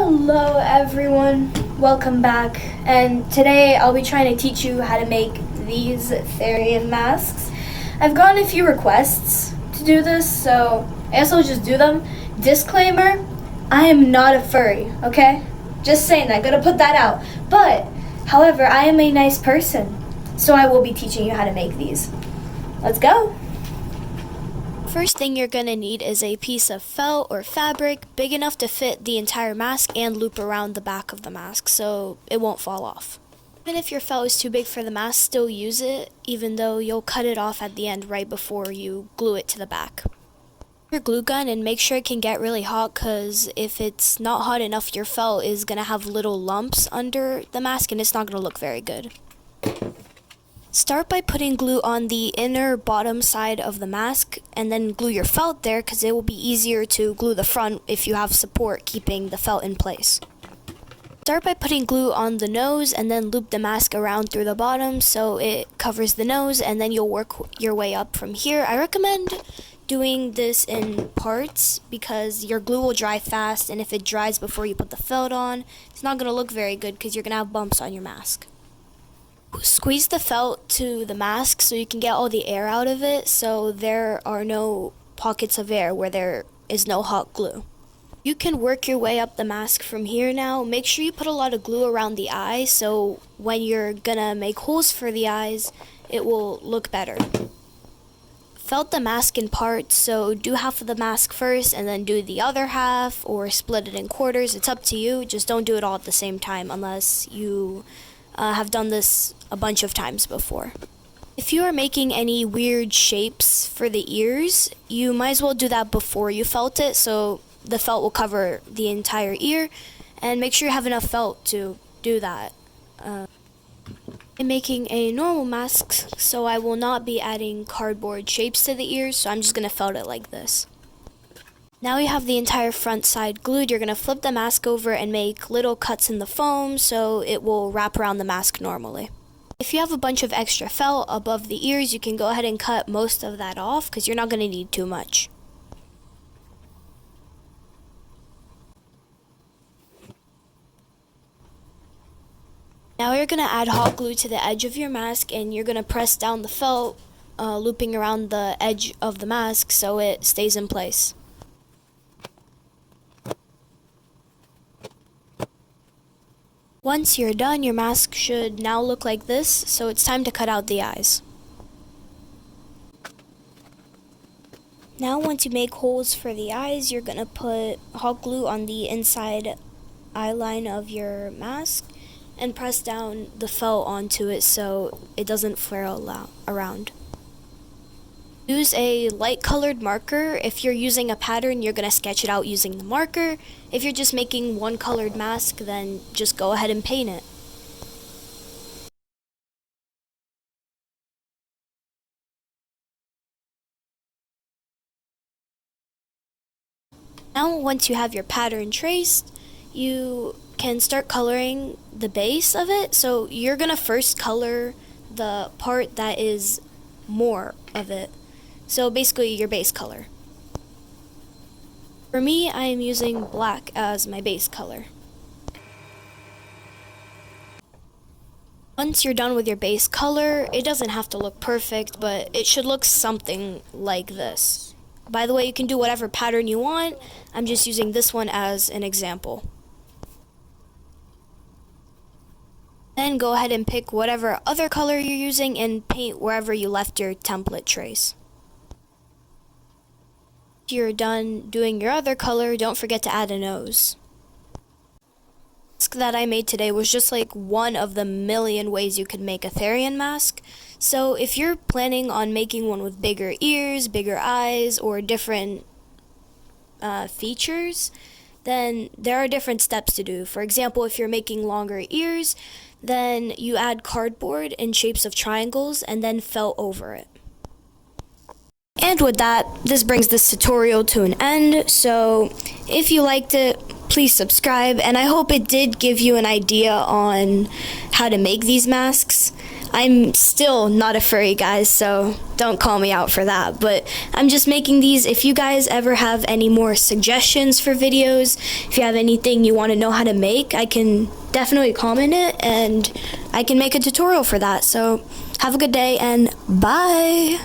Hello everyone, welcome back, and today I'll be trying to teach you how to make these therian masks. I've gotten a few requests to do this, so I guess I'll just do them. Disclaimer, I am not a furry, okay? Just saying that, gotta put that out. But, however, I am a nice person, so I will be teaching you how to make these. Let's go! First thing you're going to need is a piece of felt or fabric big enough to fit the entire mask and loop around the back of the mask so it won't fall off. Even if your felt is too big for the mask, still use it, even though you'll cut it off at the end right before you glue it to the back. Your glue gun and make sure it can get really hot, because if it's not hot enough, your felt is going to have little lumps under the mask and it's not going to look very good. Start by putting glue on the inner bottom side of the mask and then glue your felt there, because it will be easier to glue the front if you have support keeping the felt in place. Start by putting glue on the nose and then loop the mask around through the bottom so it covers the nose, and then you'll work your way up from here. I recommend doing this in parts because your glue will dry fast, and if it dries before you put the felt on, it's not going to look very good because you're going to have bumps on your mask. Squeeze the felt to the mask so you can get all the air out of it, so there are no pockets of air where there is no hot glue. You can work your way up the mask from here now. Make sure you put a lot of glue around the eyes so when you're gonna make holes for the eyes, it will look better. Felt the mask in parts, so do half of the mask first and then do the other half, or split it in quarters. It's up to you. Just don't do it all at the same time unless you have done this a bunch of times before. If you are making any weird shapes for the ears, you might as well do that before you felt it, so the felt will cover the entire ear, and make sure you have enough felt to do that. I'm making a normal mask, so I will not be adding cardboard shapes to the ears, so I'm just going to felt it like this. Now you have the entire front side glued. You're going to flip the mask over and make little cuts in the foam so it will wrap around the mask normally. If you have a bunch of extra felt above the ears, you can go ahead and cut most of that off because you're not going to need too much. Now you're going to add hot glue to the edge of your mask, and you're going to press down the felt, looping around the edge of the mask so it stays in place. Once you're done, your mask should now look like this, so it's time to cut out the eyes. Now once you make holes for the eyes, you're going to put hot glue on the inside eye line of your mask and press down the felt onto it so it doesn't flare around. Use a light colored marker. If you're using a pattern, you're going to sketch it out using the marker. If you're just making one colored mask, then just go ahead and paint it. Now once you have your pattern traced, you can start coloring the base of it. So you're going to first color the part that is more of it. So basically your base color. For me, I am using black as my base color. Once you're done with your base color, it doesn't have to look perfect, but it should look something like this. By the way, you can do whatever pattern you want. I'm just using this one as an example. Then go ahead and pick whatever other color you're using and paint wherever you left your template trace. After you're done doing your other color, don't forget to add a nose. The mask that I made today was just like one of the million ways you could make a therian mask. So if you're planning on making one with bigger ears, bigger eyes, or different features, then there are different steps to do. For example, if you're making longer ears, then you add cardboard in shapes of triangles and then felt over it. And with that, this brings this tutorial to an end. So if you liked it, please subscribe, and I hope it did give you an idea on how to make these masks. I'm still not a furry, guys, so don't call me out for that. But I'm just making these. If you guys ever have any more suggestions for videos, if you have anything you want to know how to make, I can definitely comment it and I can make a tutorial for that. So have a good day and bye.